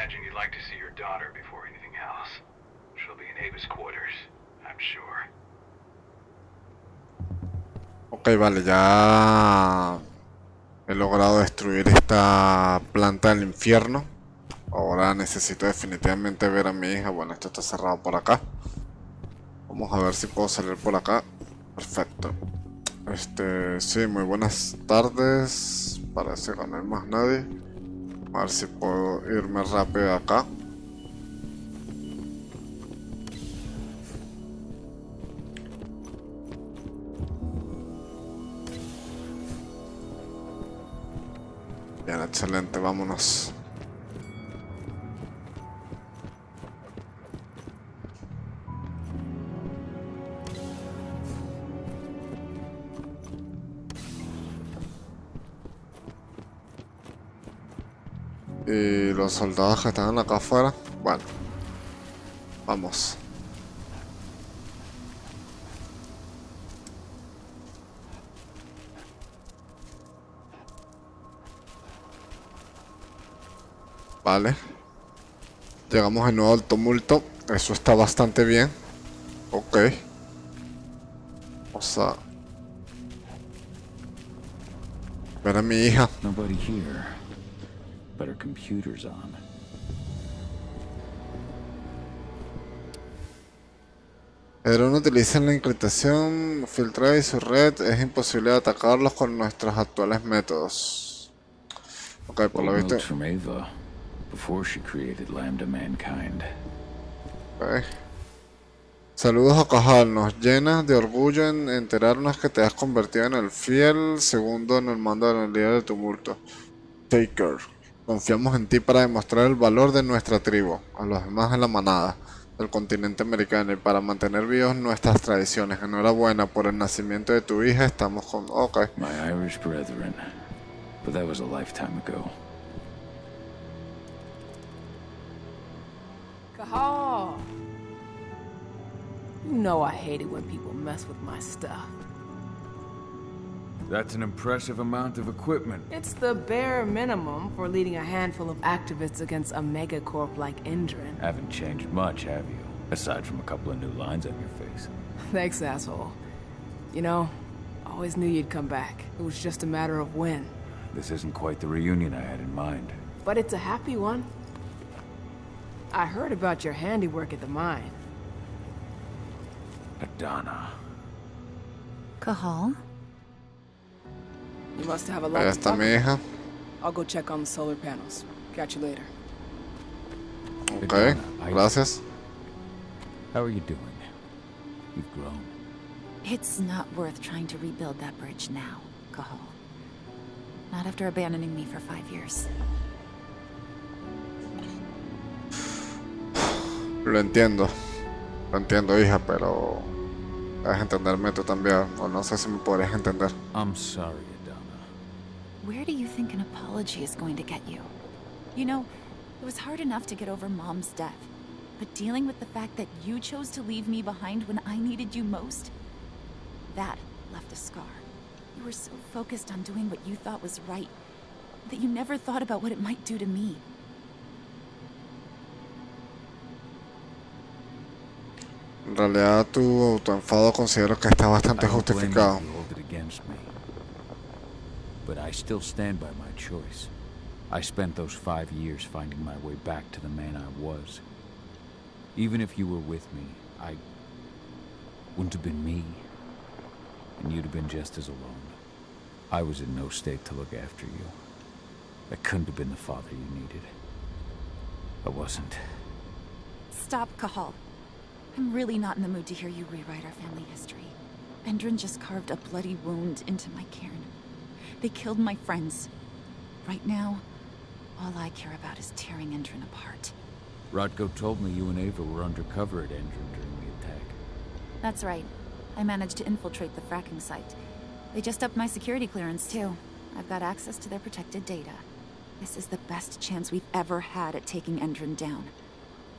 imagine you'd like to see your daughter before anything else. She'll be in Ava's quarters, I'm sure. Ok, vale, ya he logrado destruir esta planta del infierno. Ahora necesito definitivamente ver a mi hija. Bueno, esto está cerrado por acá. Vamos a ver si puedo salir por acá. Perfecto. Sí, muy buenas tardes. Parece que no hay más nadie. A ver si puedo irme rápido de acá. Bien, excelente, vámonos. Y los soldados que están acá afuera, bueno, vamos. Vale. Llegamos de nuevo al tumulto. Eso está bastante bien. Ok. Vamos a ver a mi hija. Nobody here, but her computer's on. El dron utiliza la encriptación filtrada y su red. Es imposible atacarlos con nuestros actuales métodos. Ok, por lo visto. Notes from Ava before she created Lambda Mankind. Okay. Saludos a Cajal, nos llena de orgullo en enterarnos que te has convertido en el fiel segundo en el mando del líder del tumulto, Taker. Confiamos en ti para demostrar el valor de nuestra tribu, a los demás de la manada del continente americano y para mantener vivos nuestras tradiciones. Enhorabuena por el nacimiento de tu hija, estamos con... Ok. My Irish brethren, but that was a lifetime ago. Cajal! You know I hate it when people mess with my stuff. That's an impressive amount of equipment. It's the bare minimum for leading a handful of activists against a megacorp like Indran. Haven't changed much, have you? Aside from a couple of new lines on your face. Thanks, asshole. You know, I always knew you'd come back. It was just a matter of when. This isn't quite the reunion I had in mind. But it's a happy one. I heard about your handiwork at the mine. Adana. Cajal? You must have a lot Ahí to está talk mi hija. about. I'll go check on the solar panels. Catch you later. Ok, gracias. How are you doing? You've grown. It's not worth trying to rebuild that bridge now, Cajal. Not after abandoning me for 5 years. Lo entiendo, hija, pero debes entenderme tú también, o no sé si me podrías entender. I'm sorry, Adana. Where do you think an apology is going to get you? You know, it was hard enough to get over Mom's death, but dealing with the fact that you chose to leave me behind when I needed you most, that left a scar. You were so focused on doing what you thought was right, that you never thought about what it might do to me. En realidad tu autoenfado considero que está bastante justificado. But I still stand by my choice. I spent those 5 years finding my way back to the man I was. Even if you were with me, I wouldn't have been me. And you'd have been just as alone. I was in no state to look after you. I couldn't have been the father you needed. I wasn't. Stop, Cajal. I'm really not in the mood to hear you rewrite our family history. Endrin just carved a bloody wound into my cairn. They killed my friends. Right now, all I care about is tearing Endrin apart. Rodko told me you and Ava were undercover at Endrin during the attack. That's right. I managed to infiltrate the fracking site. They just upped my security clearance, too. I've got access to their protected data. This is the best chance we've ever had at taking Endrin down.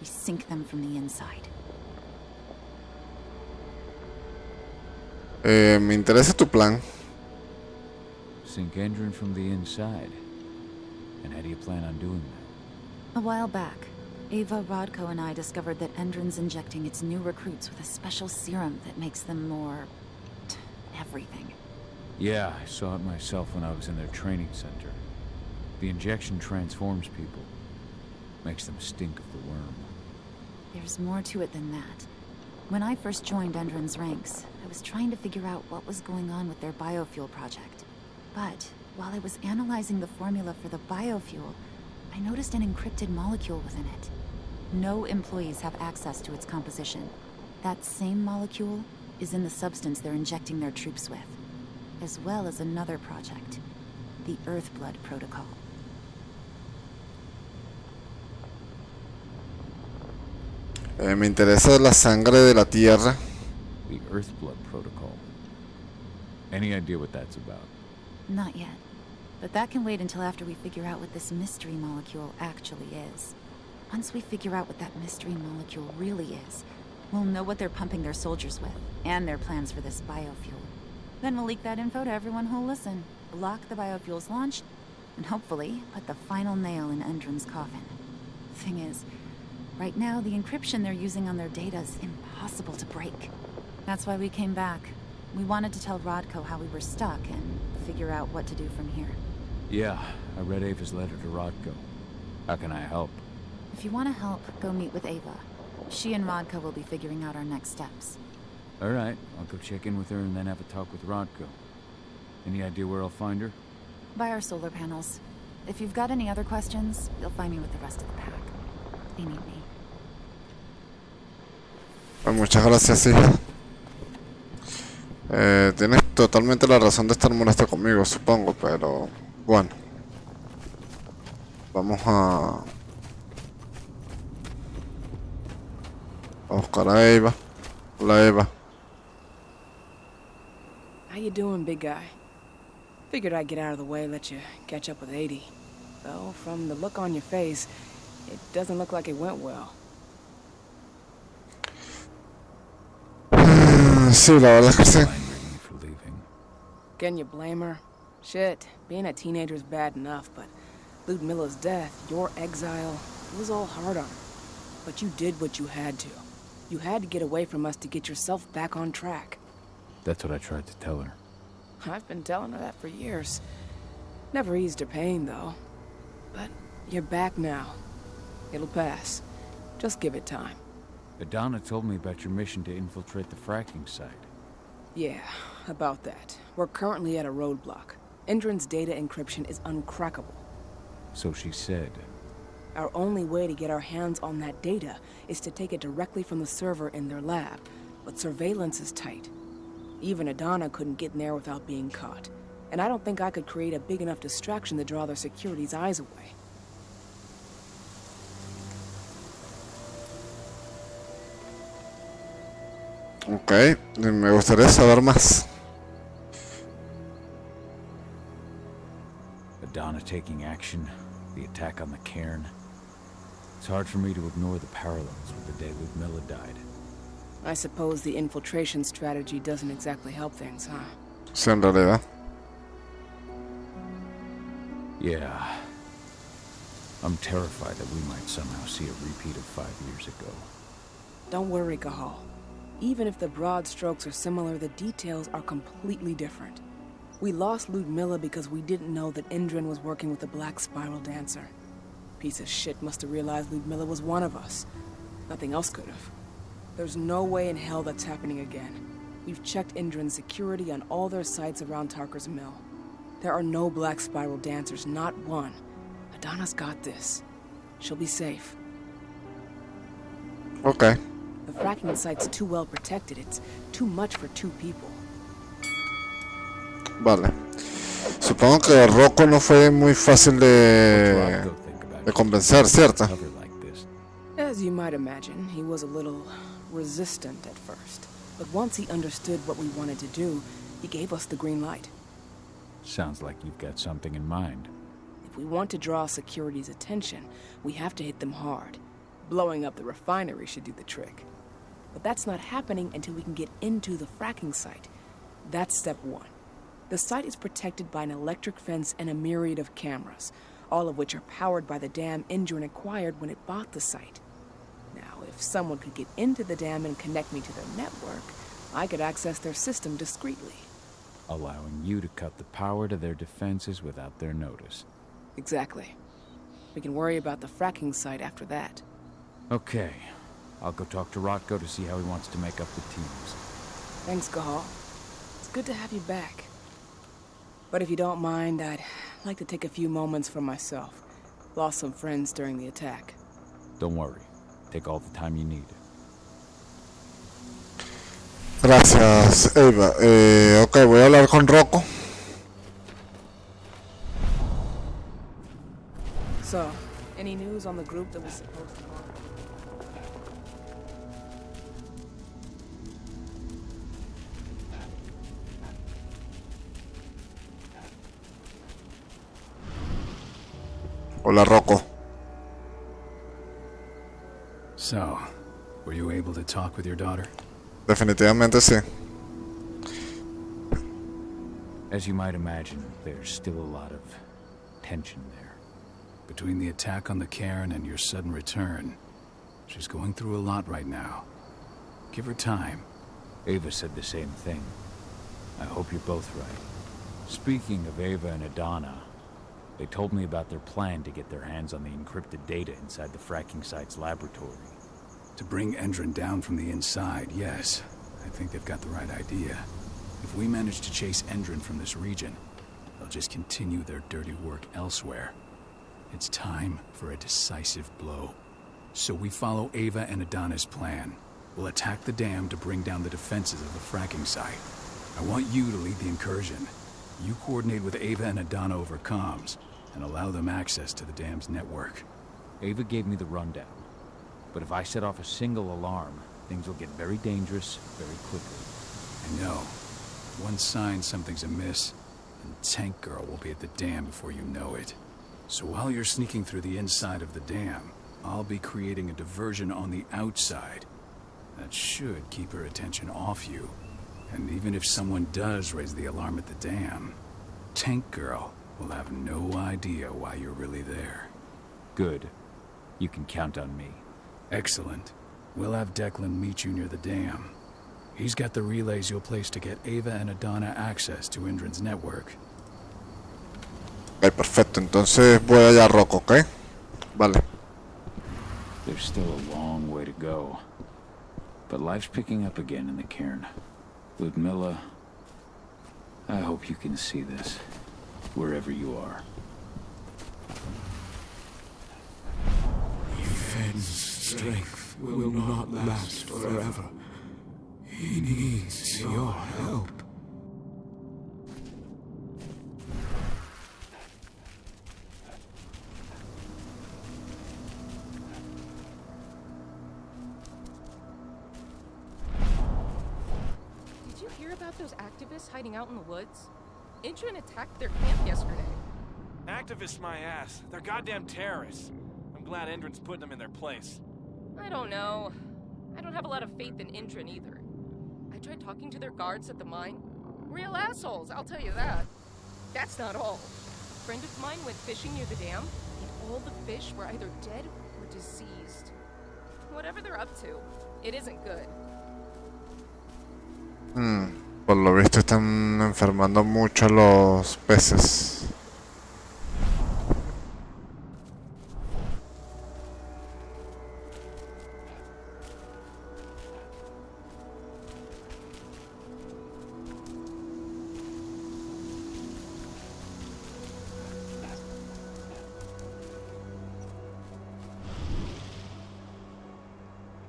We sink them from the inside. Me interesa tu plan. Sink Endrin from the inside. And how do you plan on doing that? A while back, Ava, Rodko, and I discovered that Endron's injecting its new recruits with a special serum that makes them more... everything. Yeah, I saw it myself when I was in their training center. The injection transforms people. Makes them stink of the worm. There's more to it than that. When I first joined Endron's ranks, I was trying to figure out what was going on with their biofuel project. But while I was analyzing the formula for the biofuel, I noticed an encrypted molecule within it. No employees have access to its composition. That same molecule is in the substance they're injecting their troops with, as well as another project, the Earthblood Protocol. Me interesa la sangre de la tierra. The Earthblood Protocol. Any idea what that's about? Not yet. But that can wait until after we figure out what this mystery molecule actually is. Once we figure out what that mystery molecule really is, we'll know what they're pumping their soldiers with, and their plans for this biofuel. Then we'll leak that info to everyone who'll listen, block the biofuel's launch, and hopefully put the final nail in Endron's coffin. Thing is, right now the encryption they're using on their data is impossible to break. That's why we came back. We wanted to tell Rodko how we were stuck and figure out what to do from here. Yeah, I read Ava's letter to Rodko. How can I help? If you want to help, go meet with Ava. She and Rodko will be figuring out our next steps. Alright, I'll go check in with her and then have a talk with Rodko. Any idea where I'll find her? By our solar panels. If you've got any other questions, you'll find me with the rest of the pack. They need me. Pues muchas gracias, hija. Tienes totalmente la razón de estar molesta conmigo, supongo, pero bueno. Vamos a buscar a Eva. Hola, Eva. How you doing, big guy? Figured I'd get out of the way, let you catch up with 80. Though, from the look on your face, it doesn't look like it went well. Sí, la verdad es que sí. Blame me for leaving. Can you blame her? Shit, being a teenager's bad enough, but Ludmilla's death, your exile, it was all hard on her. But you did what you had to. You had to get away from us to get yourself back on track. That's what I tried to tell her. I've been telling her that for years. Never eased her pain, though. But you're back now. It'll pass. Just give it time. Adana told me about your mission to infiltrate the fracking site. Yeah, about that. We're currently at a roadblock. Endron's data encryption is uncrackable. So she said. Our only way to get our hands on that data is to take it directly from the server in their lab, but surveillance is tight. Even Adana couldn't get in there without being caught, and I don't think I could create a big enough distraction to draw their security's eyes away. Ok, me gustaría saber más. Adana taking action, the attack on the cairn. It's hard for me to ignore the parallels with the day Ludmilla died. I suppose the infiltration strategy doesn't exactly help things, huh? Sí, en realidad. Yeah. I'm terrified that we might somehow see a repeat of 5 years ago. Don't worry, Cahal. Even if the broad strokes are similar, the details are completely different. We lost Ludmilla because we didn't know that Endron was working with the Black Spiral Dancer. Piece of shit must have realized Ludmilla was one of us. Nothing else could have. There's no way in hell that's happening again. We've checked Endron's security on all their sites around Tarker's Mill. There are no Black Spiral Dancers, not one. Adana's got this. She'll be safe. Ok. The fracking site's too well protected. It's too much for 2 people. Vale. Supongo que Rocco no fue muy fácil de convencer, ¿cierto? As you might imagine, he was a little resistant at first. But once he understood what we wanted to do, he gave us the green light. Sounds like you've got something in mind. If we want to draw security's attention, we have to hit them hard. Blowing up the refinery should do the trick. But that's not happening until we can get into the fracking site. That's step 1. The site is protected by an electric fence and a myriad of cameras. all of which are powered by the dam Indran acquired when it bought the site. Now, if someone could get into the dam and connect me to their network, I could access their system discreetly. Allowing you to cut the power to their defenses without their notice. Exactly. We can worry about the fracking site after that. Okay. I'll go talk to Rotko to see how he wants to make up the teams. Thanks, Cahal. It's good to have you back. But if you don't mind, I'd like to take a few moments for myself. Lost some friends during the attack. Don't worry. Take all the time you need. Gracias, Eva. Ok, voy a hablar con Rocco. So, any news on the group that was supposed to... Hola, Rocco. So, were you able to talk with your daughter? Definitivamente sí. As you might imagine, there's still a lot of tension there. Between the attack on the cairn and your sudden return, she's going through a lot right now. Give her time. Ava said the same thing. I hope you're both right. Speaking of Ava and Adana, they told me about their plan to get their hands on the encrypted data inside the fracking site's laboratory. To bring Endron down from the inside, yes. I think they've got the right idea. If we manage to chase Endron from this region, they'll just continue their dirty work elsewhere. It's time for a decisive blow. So we follow Ava and Adana's plan. We'll attack the dam to bring down the defenses of the fracking site. I want you to lead the incursion. You coordinate with Ava and Adana over comms, and allow them access to the dam's network. Ava gave me the rundown. But if I set off a single alarm, things will get very dangerous very quickly. I know. One sign something's amiss, and Tank Girl will be at the dam before you know it. So while you're sneaking through the inside of the dam, I'll be creating a diversion on the outside. That should keep her attention off you. And even if someone does raise the alarm at the dam, Tank Girl will have no idea why you're really there. Good. You can count on me. Excellent. We'll have Declan meet you near the dam. He's got the relays you'll place to get Ava and Adana access to Indran's network. Ok, perfecto. Entonces voy allá, Rocco, ¿ok? Vale. There's still a long way to go. But life's picking up again in the cairn. Ludmilla, I hope you can see this, wherever you are. Fenn's strength will not last forever. He needs your help. Did you hear about those activists hiding out in the woods? Indran attacked their camp yesterday. Activists my ass. They're goddamn terrorists. I'm glad Indran's putting them in their place. I don't know. I don't have a lot of faith in Indran either. I tried talking to their guards at the mine. Real assholes, I'll tell you that. That's not all. A friend of mine went fishing near the dam, and all the fish were either dead or diseased. Whatever they're up to, it isn't good. Por lo visto están enfermando mucho los peces.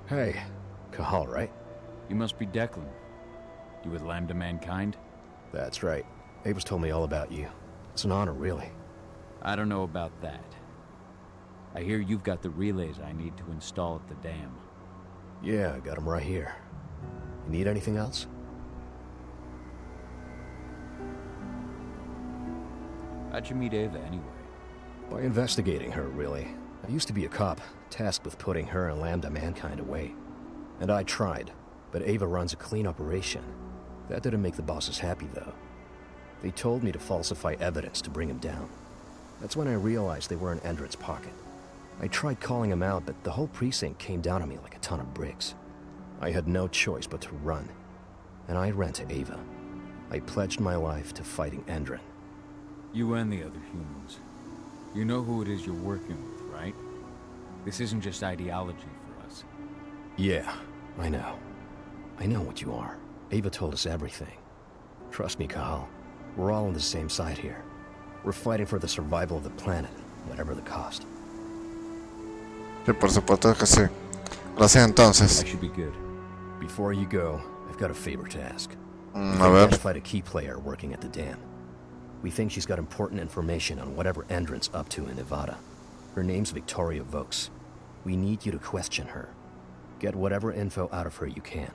Hey, Cahal, right? You must be Declan. You with Lambda Mankind? That's right. Ava's told me all about you. It's an honor, really. I don't know about that. I hear you've got the relays I need to install at the dam. Yeah, I got them right here. You need anything else? How'd you meet Ava anyway? By investigating her, really. I used to be a cop, tasked with putting her and Lambda Mankind away. And I tried, but Ava runs a clean operation. That didn't make the bosses happy, though. They told me to falsify evidence to bring him down. That's when I realized they were in Endron's pocket. I tried calling him out, but the whole precinct came down on me like a ton of bricks. I had no choice but to run, and I ran to Ava. I pledged my life to fighting Endron. You and the other humans. You know who it is you're working with, right? This isn't just ideology for us. Yeah, I know. I know what you are. Ava told us everything. Trust me, Cahal. We're all on the same side here. We're fighting for the survival of the planet, whatever the cost. Sí, por supuesto que sí. Gracias entonces. I should be good. Before you go, I've got a favor to ask. We've A ver. identified a key player working at the dam. We think she's got important information on whatever Endron's up to in Nevada. Her name's Victoria Vokes. We need you to question her. Get whatever info out of her you can.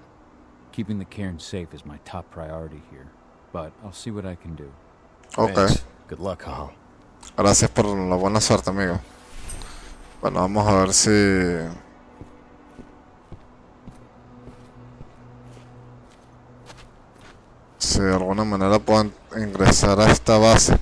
Keeping the cairn safe is my top priority here, but I'll see what I can do. Ok. Thanks. Good luck, Cahal. Gracias por la buena suerte, amigo. Bueno, vamos a ver si... Si de alguna manera puedo ingresar a esta base.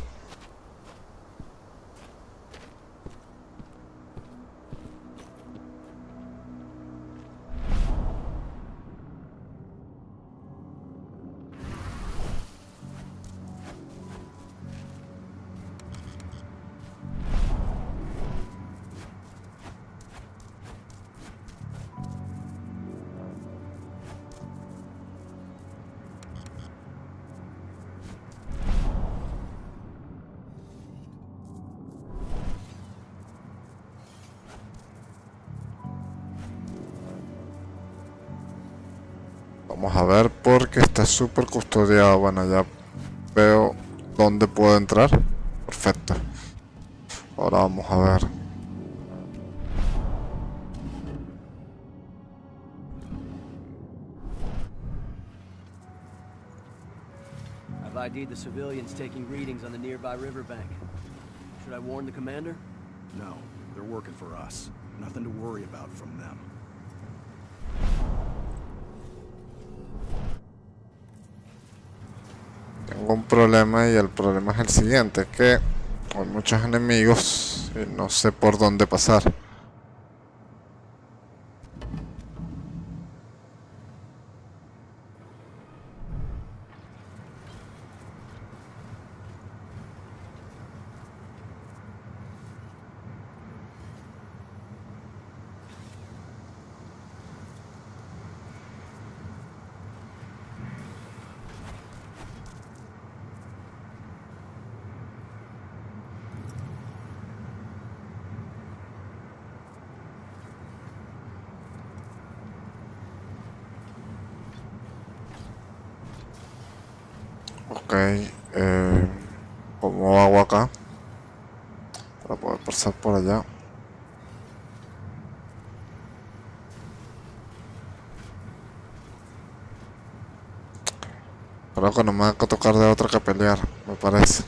Vamos a ver porque está súper custodiado. Bueno, ya veo dónde puedo entrar. Perfecto. Ahora vamos a ver. I've ID'd the civilians taking readings on the nearby riverbank. Should I warn the commander? No, they're working for us. Nothing to worry about from them. Tengo un problema y el problema es el siguiente, que hay muchos enemigos y no sé por dónde pasar. Ok, ¿cómo hago acá? Para poder pasar por allá. Creo que no me va a tocar de otra que pelear, me parece.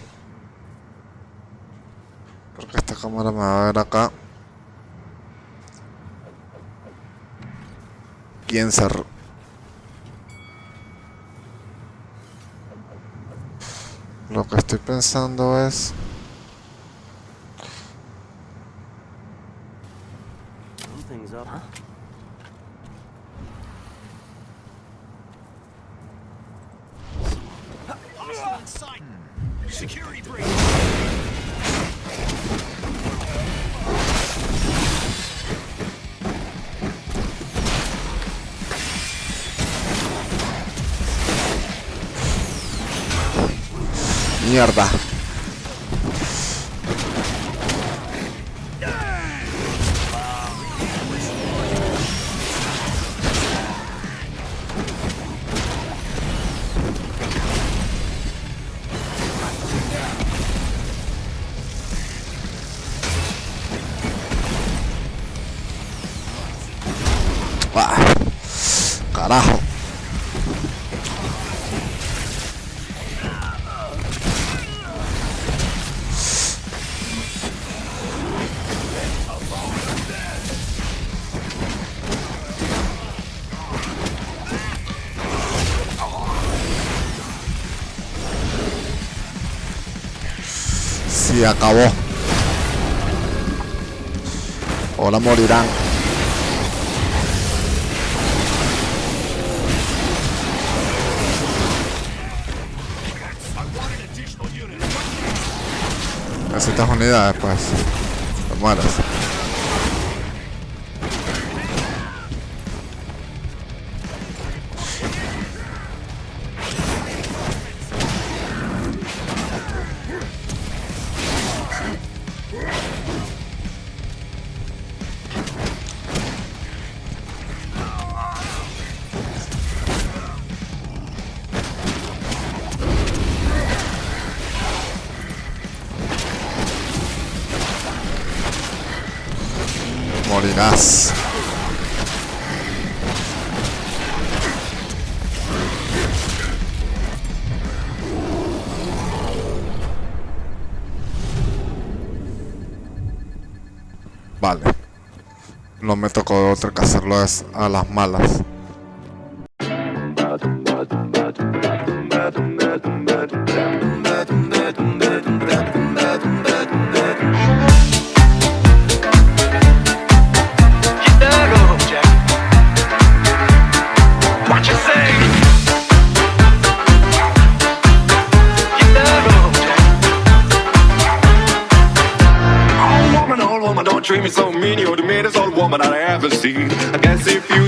Porque esta cámara me va a ver acá. ¿Quién se... Lo que estoy pensando es... Something's up. Security breach! Mierda. Ah, carajo. Sí, acabó. Ahora morirán. Necesitas unidades, pues. Te mueres. Morirás. Vale. No me tocó otra que hacerlo es a las malas. Treat me so mean, you're the meanest old woman I ever seen. I guess if you